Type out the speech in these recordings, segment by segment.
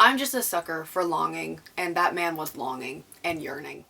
I'm just a sucker for longing, and that man was longing and yearning.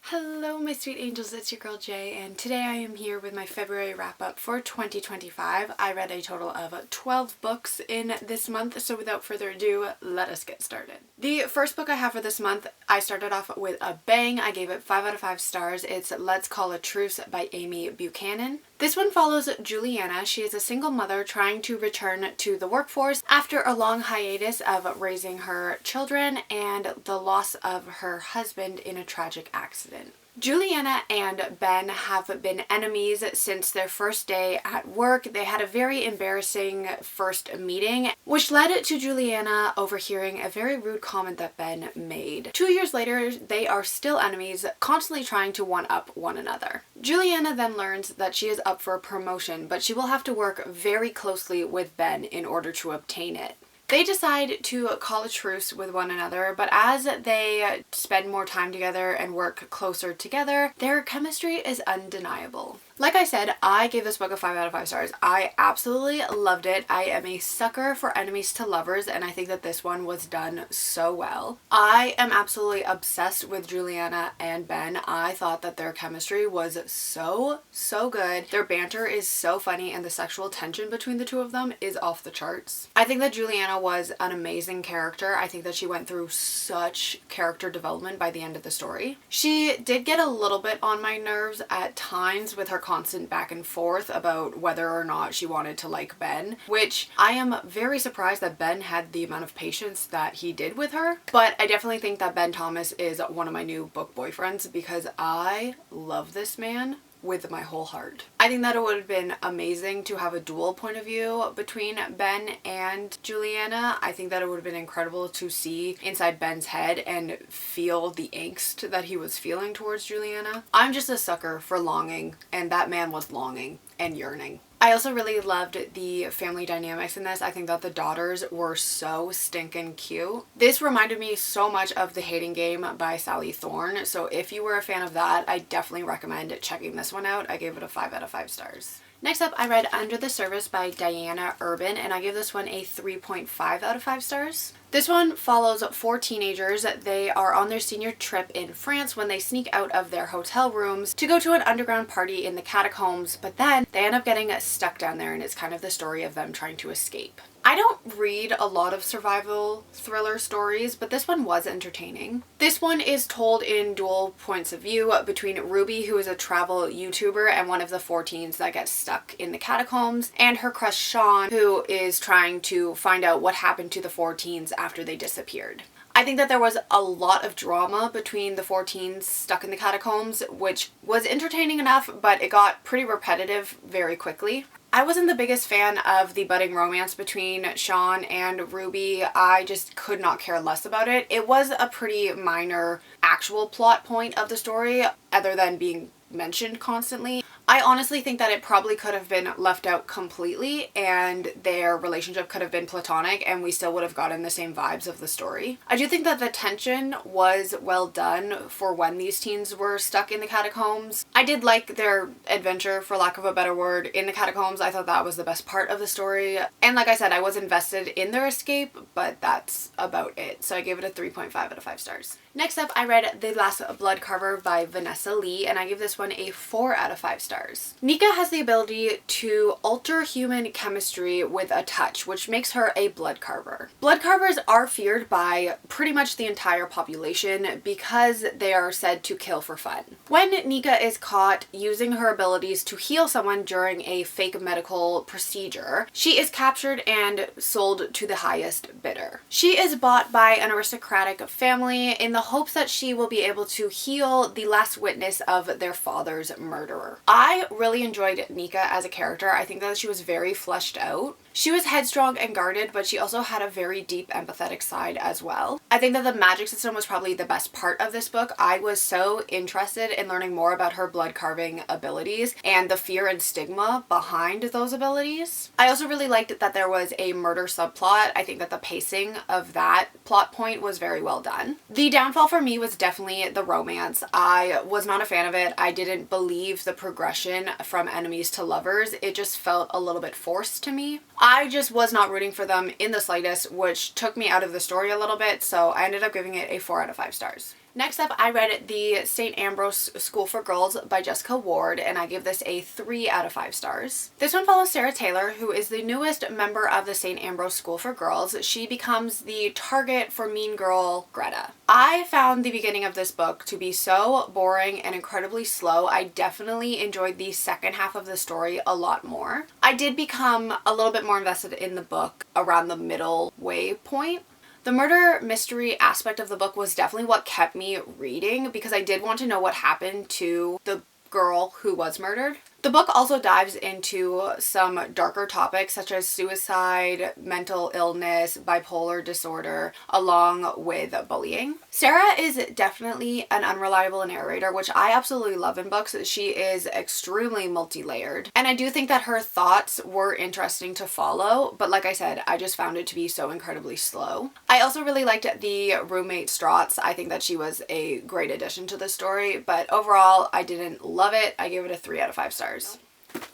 Hello my sweet angels, it's your girl Jay, and today I am here with my February wrap up for 2025. I read a total of 12 books in this month, so without further ado, let us get started. The first book I have for this month, I started off with a bang. I gave it 5 out of 5 stars. It's Let's Call a Truce by Amy Buchanan. This one follows Juliana. She is a single mother trying to return to the workforce after a long hiatus of raising her children and the loss of her husband in a tragic accident. Juliana and Ben have been enemies since their first day at work. They had a very embarrassing first meeting, which led to Juliana overhearing a very rude comment that Ben made. 2 years later, they are still enemies, constantly trying to one-up one another. Juliana then learns that she is up for a promotion, but she will have to work very closely with Ben in order to obtain it. They decide to call a truce with one another, but as they spend more time together and work closer together, their chemistry is undeniable. Like I said, I gave this book a 5 out of 5 stars. I absolutely loved it. I am a sucker for enemies to lovers, and I think that this one was done so well. I am absolutely obsessed with Juliana and Ben. I thought that their chemistry was so good. Their banter is so funny, and the sexual tension between the two of them is off the charts. I think that Juliana was an amazing character. I think that she went through such character development by the end of the story. She did get a little bit on my nerves at times with her constant back and forth about whether or not she wanted to like Ben, which I am very surprised that Ben had the amount of patience that he did with her. But I definitely think that Ben Thomas is one of my new book boyfriends because I love this man with my whole heart. I think that it would have been amazing to have a dual point of view between Ben and Juliana. I think that it would have been incredible to see inside Ben's head and feel the angst that he was feeling towards Juliana. I'm just a sucker for longing, and that man was longing and yearning. I also really loved the family dynamics in this. I think that the daughters were so stinking cute. This reminded me so much of The Hating Game by Sally Thorne, so if you were a fan of that, I definitely recommend checking this one out. I gave it a 5 out of 5 stars. Next up, I read Under the Surface by Diana Urban, and I gave this one a 3.5 out of 5 stars. This one follows 4 teenagers. They are on their senior trip in France when they sneak out of their hotel rooms to go to an underground party in the catacombs, but then they end up getting stuck down there, and it's kind of the story of them trying to escape. I don't read a lot of survival thriller stories, but this one was entertaining. This one is told in dual points of view between Ruby, who is a travel YouTuber and one of the 4 teens that gets stuck in the catacombs, and her crush Sean, who is trying to find out what happened to the 4 teens after they disappeared. I think that there was a lot of drama between the 4 teens stuck in the catacombs, which was entertaining enough, but it got pretty repetitive very quickly. I wasn't the biggest fan of the budding romance between Sean and Ruby. I just could not care less about it. It was a pretty minor actual plot point of the story, other than being mentioned constantly. I honestly think that it probably could have been left out completely and their relationship could have been platonic and we still would have gotten the same vibes of the story. I do think that the tension was well done for when these teens were stuck in the catacombs. I did like their adventure, for lack of a better word, in the catacombs. I thought that was the best part of the story. And like I said, I was invested in their escape, but that's about it. So I gave it a 3.5 out of 5 stars. Next up, I read The Last Blood Carver by Vanessa Lee, and I give this one a 4 out of 5 stars. Nika has the ability to alter human chemistry with a touch, which makes her a blood carver. Blood carvers are feared by pretty much the entire population because they are said to kill for fun. When Nika is caught using her abilities to heal someone during a fake medical procedure, she is captured and sold to the highest bidder. She is bought by an aristocratic family in the hopes that she will be able to heal the last witness of their father's murderer. I really enjoyed Nika as a character. I think that she was very fleshed out. She was headstrong and guarded, but she also had a very deep empathetic side as well. I think that the magic system was probably the best part of this book. I was so interested in learning more about her blood carving abilities and the fear and stigma behind those abilities. I also really liked that there was a murder subplot. I think that the pacing of that plot point was very well done. The downfall for me was definitely the romance. I was not a fan of it. I didn't believe the progression progression from enemies to lovers, it just felt a little bit forced to me. I just was not rooting for them in the slightest, which took me out of the story a little bit, so I ended up giving it a 4 out of 5 stars. Next up, I read the St. Ambrose School for Girls by Jessica Ward, and I give this a 3 out of 5 stars. This one follows Sarah Taylor, who is the newest member of the St. Ambrose School for Girls. She becomes the target for mean girl Greta. I found the beginning of this book to be so boring and incredibly slow. I definitely enjoyed the second half of the story a lot more. I did become a little bit more invested in the book around the middle way point. The murder mystery aspect of the book was definitely what kept me reading because I did want to know what happened to the girl who was murdered. The book also dives into some darker topics such as suicide, mental illness, bipolar disorder, along with bullying. Sarah is definitely an unreliable narrator, which I absolutely love in books. She is extremely multi-layered, and I do think that her thoughts were interesting to follow, but like I said, I just found it to be so incredibly slow. I also really liked the roommate Strauss. I think that she was a great addition to the story, but overall, I didn't love it. I gave it a 3 out of 5 stars.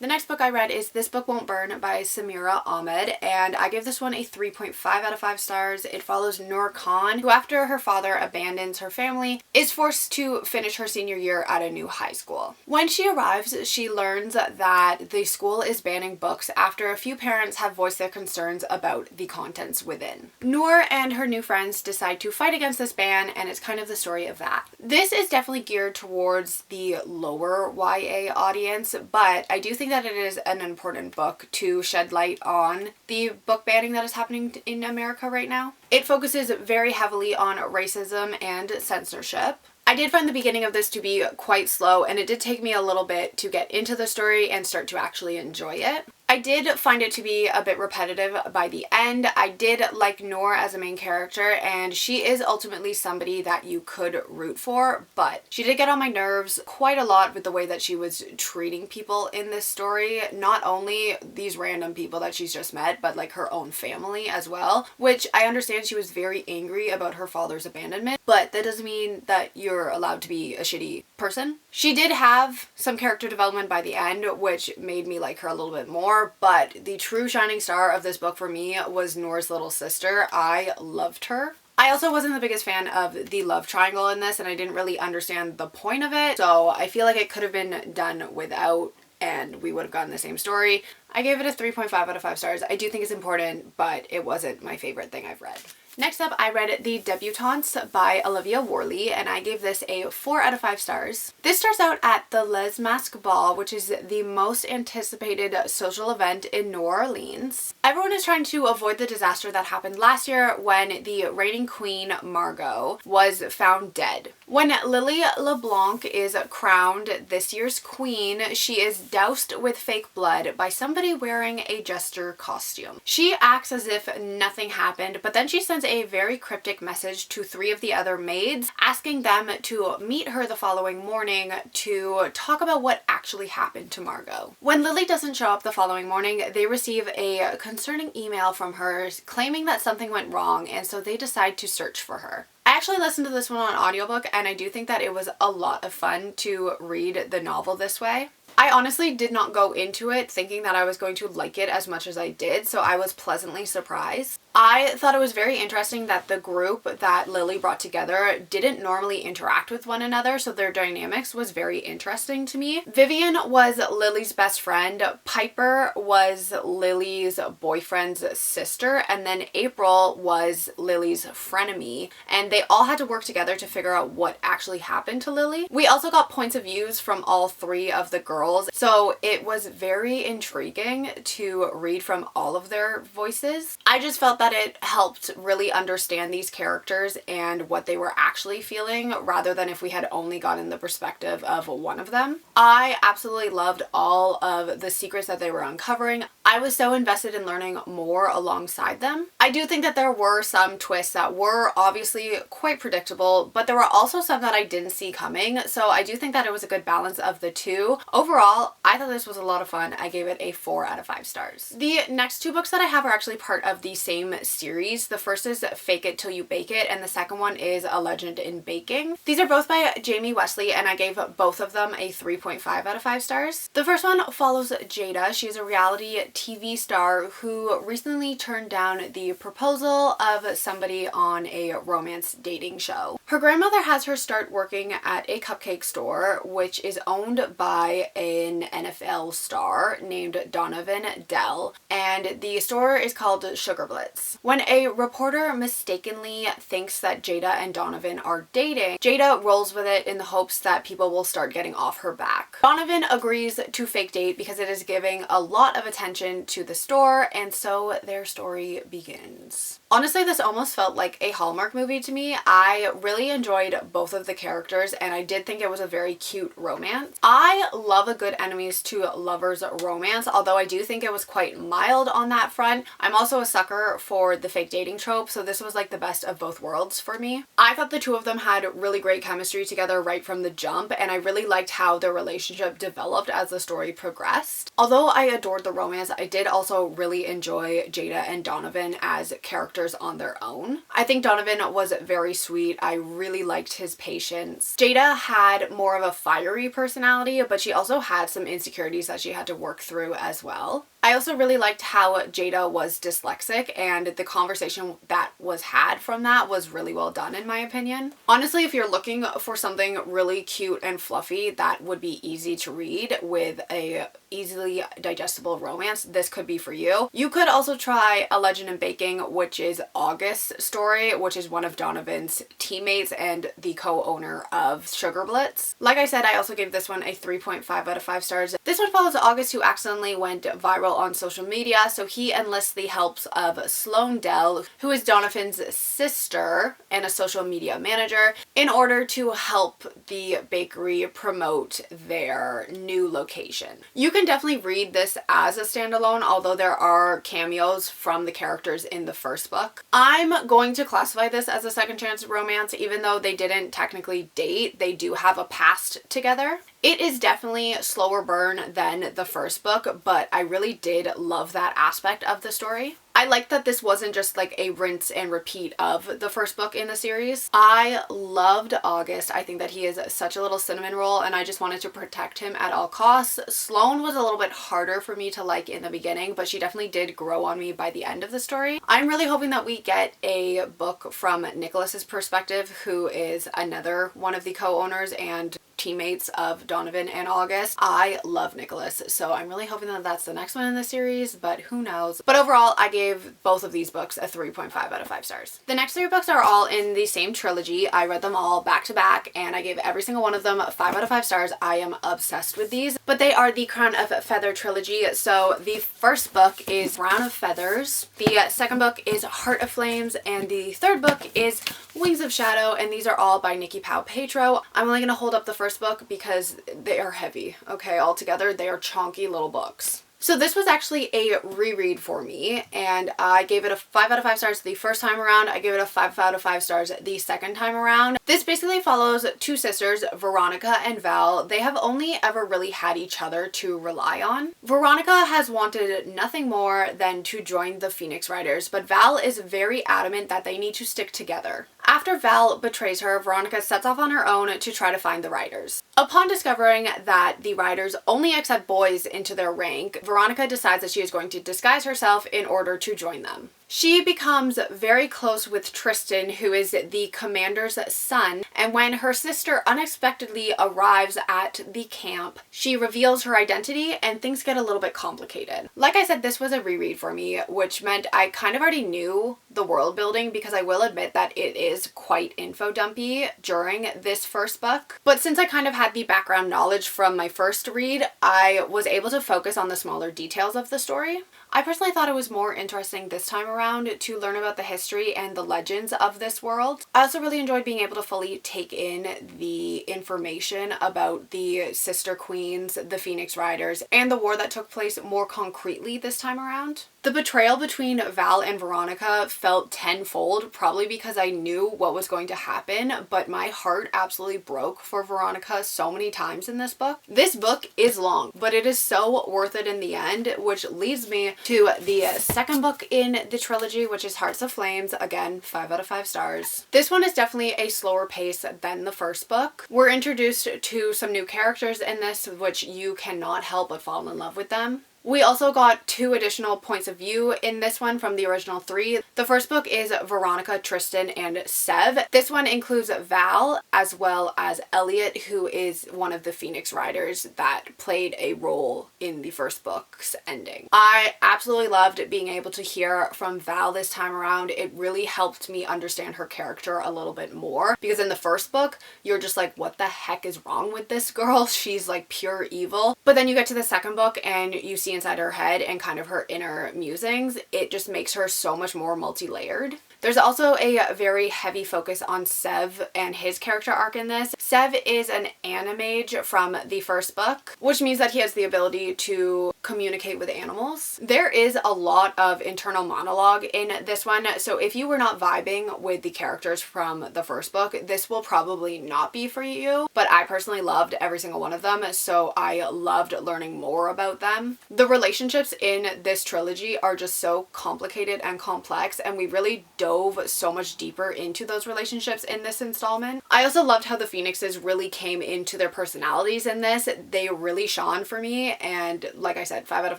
The next book I read is This Book Won't Burn by Samira Ahmed, and I give this one a 3.5 out of 5 stars. It follows Noor Khan, who after her father abandons her family, is forced to finish her senior year at a new high school. When she arrives, she learns that the school is banning books after a few parents have voiced their concerns about the contents within. Noor and her new friends decide to fight against this ban, and it's kind of the story of that. This is definitely geared towards the lower YA audience, but I do think that it is an important book to shed light on the book banning that is happening in America right now. It focuses very heavily on racism and censorship. I did find the beginning of this to be quite slow, and it did take me a little bit to get into the story and start to actually enjoy it. I did find it to be a bit repetitive by the end. I did like Noor as a main character, and she is ultimately somebody that you could root for, but she did get on my nerves quite a lot with the way that she was treating people in this story. Not only these random people that she's just met, but like her own family as well, which I understand she was very angry about her father's abandonment, but that doesn't mean that you're allowed to be a shitty person. She did have some character development by the end, which made me like her a little bit more, but the true shining star of this book for me was Noor's little sister. I loved her. I also wasn't the biggest fan of the love triangle in this, and I didn't really understand the point of it, so I feel like it could have been done without, and we would have gotten the same story. I gave it a 3.5 out of 5 stars. I do think it's important, but it wasn't my favorite thing I've read. Next up, I read The Debutantes by Olivia Worley, and I gave this a 4 out of 5 stars. This starts out at the Les Masques Ball, which is the most anticipated social event in New Orleans. Everyone is trying to avoid the disaster that happened last year when the reigning queen, Margot, was found dead. When Lily LeBlanc is crowned this year's queen, she is doused with fake blood by somebody wearing a jester costume. She acts as if nothing happened, but then she sends a very cryptic message to 3 of the other maids, asking them to meet her the following morning to talk about what actually happened to Margot. When Lily doesn't show up the following morning, they receive a concerning email from her claiming that something went wrong, and so they decide to search for her. I actually listened to this one on audiobook, and I do think that it was a lot of fun to read the novel this way. I honestly did not go into it thinking that I was going to like it as much as I did, so I was pleasantly surprised. I thought it was very interesting that the group that Lily brought together didn't normally interact with one another, so their dynamics was very interesting to me. Vivian was Lily's best friend, Piper was Lily's boyfriend's sister, and then April was Lily's frenemy, and they all had to work together to figure out what actually happened to Lily. We also got points of views from all 3 of the girls, so it was very intriguing to read from all of their voices. I just felt that it helped really understand these characters and what they were actually feeling, rather than if we had only gotten the perspective of one of them. I absolutely loved all of the secrets that they were uncovering. I was so invested in learning more alongside them. I do think that there were some twists that were obviously quite predictable, but there were also some that I didn't see coming, so I do think that it was a good balance of the two. Overall, I thought this was a lot of fun. I gave it a 4 out of 5 stars. The next two books that I have are actually part of the same series. The first is Fake It Till You Bake It, and the second one is A Legend in Baking. These are both by Jamie Wesley, and I gave both of them a 3.5 out of 5 stars. The first one follows Jada. She's a reality TV star who recently turned down the proposal of somebody on a romance dating show. Her grandmother has her start working at a cupcake store, which is owned by an NFL star named Donovan Dell, and the store is called Sugar Blitz. When a reporter mistakenly thinks that Jada and Donovan are dating, Jada rolls with it in the hopes that people will start getting off her back. Donovan agrees to fake date because it is giving a lot of attention to the store, and so their story begins. Honestly, this almost felt like a Hallmark movie to me. I really enjoyed both of the characters, and I did think it was a very cute romance. I love a good enemies to lovers romance, although I do think it was quite mild on that front. I'm also a sucker for the fake dating trope, so this was like the best of both worlds for me. I thought the two of them had really great chemistry together right from the jump, and I really liked how their relationship developed as the story progressed. Although I adored the romance, I did also really enjoy Jada and Donovan as characters on their own. I think Donovan was very sweet. I really liked his patience. Jada had more of a fiery personality, but she also had some insecurities that she had to work through as well. I also really liked how Jada was dyslexic, and the conversation that was had from that was really well done in my opinion. Honestly, if you're looking for something really cute and fluffy that would be easy to read with a easily digestible romance, this could be for you. You could also try A Legend in Baking, which is August's story, which is one of Donovan's teammates and the co-owner of Sugar Blitz. Like I said, I also gave this one a 3.5 out of 5 stars. This one follows August, who accidentally went viral on social media, so he enlists the helps of Sloane Dell, who is Donovan's sister and a social media manager, in order to help the bakery promote their new location. You can definitely read this as a standalone, although there are cameos from the characters in the first book. I'm going to classify this as a second chance romance, even though they didn't technically date. They do have a past together. It is definitely slower burn than the first book, but I really did love that aspect of the story. I like that this wasn't just like a rinse and repeat of the first book in the series. I loved August. I think that he is such a little cinnamon roll, and I just wanted to protect him at all costs. Sloane was a little bit harder for me to like in the beginning, but she definitely did grow on me by the end of the story. I'm really hoping that we get a book from Nicholas's perspective, who is another one of the co-owners and teammates of Donovan and August. I love Nicholas, so I'm really hoping that that's the next one in the series, but who knows. But overall, I gave both of these books a 3.5 out of 5 stars. The next 3 books are all in the same trilogy. I read them all back to back, and I gave every single one of them 5 out of 5 stars. I am obsessed with these, but they are the Crown of Feather trilogy. So the first book is Crown of Feathers, the second book is Heart of Flames, and the third book is Wings of Shadow, and these are all by Nikki Powell-Petro. I'm only going to hold up the first book because they are heavy, okay? Altogether, they are chunky little books. So this was actually a reread for me, and I gave it a 5 out of 5 stars the first time around. I gave it a 5 out of 5 stars the second time around. This basically follows two sisters, Veronica and Val. They have only ever really had each other to rely on. Veronica has wanted nothing more than to join the Phoenix Riders, but Val is very adamant that they need to stick together. After Val betrays her, Veronica sets off on her own to try to find the Riders. Upon discovering that the Riders only accept boys into their rank, Veronica decides that she is going to disguise herself in order to join them. She becomes very close with Tristan, who is the commander's son, and when her sister unexpectedly arrives at the camp, she reveals her identity and things get a little bit complicated. Like I said, this was a reread for me, which meant I kind of already knew the world building, because I will admit that it is quite info dumpy during this first book. But since I kind of had the background knowledge from my first read, I was able to focus on the smaller details of the story. I personally thought it was more interesting this time around to learn about the history and the legends of this world. I also really enjoyed being able to fully take in the information about the Sister Queens, the Phoenix Riders, and the war that took place more concretely this time around. The betrayal between Val and Veronica felt tenfold, probably because I knew what was going to happen, but my heart absolutely broke for Veronica so many times in this book. This book is long, but it is so worth it in the end, which leads me to the second book in the trilogy, which is Hearts of Flames. Again, 5 out of 5 stars. This one is definitely a slower pace than the first book. We're introduced to some new characters in this, which you cannot help but fall in love with them. We also got 2 additional points of view in this one from the original 3. The first book is Veronica, Tristan, and Sev. This one includes Val as well as Elliot, who is one of the Phoenix Riders that played a role in the first book's ending. I absolutely loved being able to hear from Val this time around. It really helped me understand her character a little bit more, because in the first book, you're just like, what the heck is wrong with this girl? She's like pure evil. But then you get to the second book and you see inside her head and kind of her inner musings. It just makes her so much more multi-layered. There's also a very heavy focus on Sev and his character arc in this. Sev is an animage from the first book, which means that he has the ability to communicate with animals. There is a lot of internal monologue in this one, so if you were not vibing with the characters from the first book, this will probably not be for you, but I personally loved every single one of them, so I loved learning more about them. The relationships in this trilogy are just so complicated and complex, and we really dove so much deeper into those relationships in this installment. I also loved how the Phoenixes really came into their personalities in this. They really shone for me, and like I said, 5 out of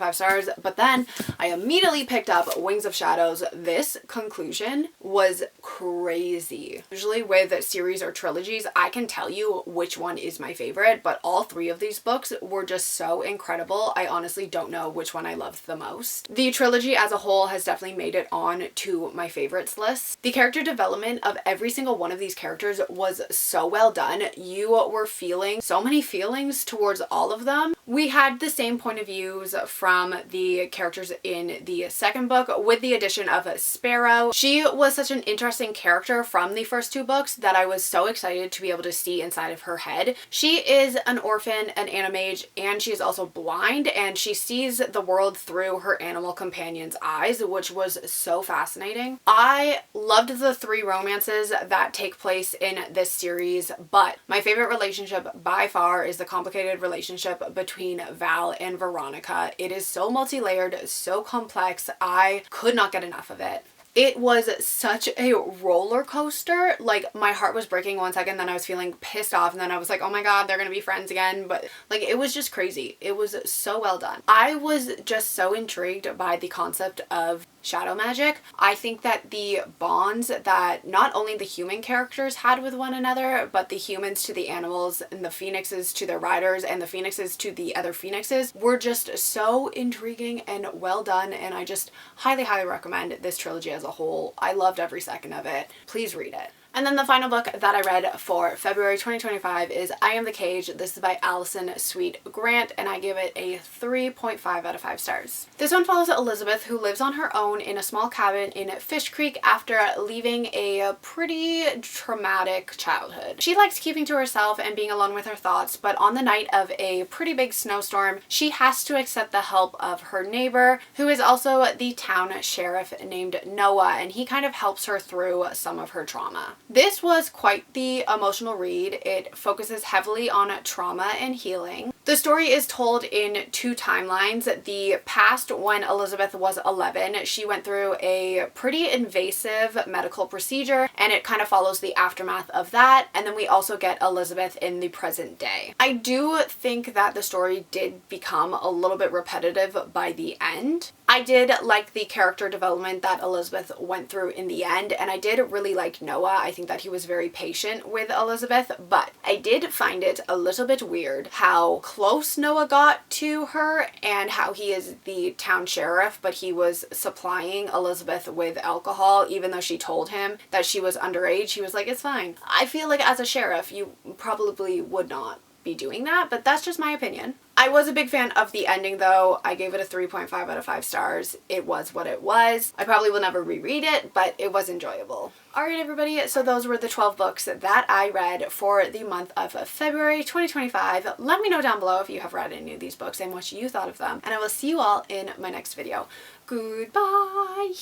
5 stars. But then I immediately picked up Wings of Shadows. This conclusion was crazy. Usually with series or trilogies, I can tell you which one is my favorite, but all 3 of these books were just so incredible. I honestly don't know which one I loved the most. The trilogy as a whole has definitely made it on to my favorites list. The character development of every single one of these characters was so well done. You were feeling so many feelings towards all of them. We had the same point of views from the characters in the second book, with the addition of Sparrow. She was such an interesting character from the first 2 books that I was so excited to be able to see inside of her head. She is an orphan, an animage, and she is also blind, and she sees the world through her animal companion's eyes, which was so fascinating. I loved the 3 romances that take place in this series, but my favorite relationship by far is the complicated relationship between Val and Veronica. It is so multi-layered, so complex. I could not get enough of it. It was such a roller coaster. Like, my heart was breaking one second, then I was feeling pissed off, and then I was like, oh my god, they're gonna be friends again. But like, it was just crazy. It was so well done. I was just so intrigued by the concept of shadow magic. I think that the bonds that not only the human characters had with one another, but the humans to the animals, and the Phoenixes to their riders, and the Phoenixes to the other Phoenixes were just so intriguing and well done, and I just highly recommend this trilogy as a whole. I loved every second of it. Please read it. And then the final book that I read for February 2025 is I Am the Cage. This is by Allison Sweet Grant, and I give it a 3.5 out of 5 stars. This one follows Elizabeth, who lives on her own in a small cabin in Fish Creek after leaving a pretty traumatic childhood. She likes keeping to herself and being alone with her thoughts, but on the night of a pretty big snowstorm, she has to accept the help of her neighbor, who is also the town sheriff named Noah, and he kind of helps her through some of her trauma. This was quite the emotional read. It focuses heavily on trauma and healing. The story is told in 2 timelines. The past, when Elizabeth was 11, she went through a pretty invasive medical procedure, and it kind of follows the aftermath of that. And then we also get Elizabeth in the present day. I do think that the story did become a little bit repetitive by the end. I did like the character development that Elizabeth went through in the end, and I did really like Noah. I think that he was very patient with Elizabeth, but I did find it a little bit weird how close Noah got to her, and how he is the town sheriff, but he was supplying Elizabeth with alcohol even though she told him that she was underage. He was like, it's fine. I feel like as a sheriff, you probably would not be doing that, but that's just my opinion. I was a big fan of the ending though. I gave it a 3.5 out of 5 stars. It was what it was. I probably will never reread it, but it was enjoyable. Alright everybody, so those were the 12 books that I read for the month of February 2025. Let me know down below if you have read any of these books and what you thought of them, and I will see you all in my next video. Goodbye!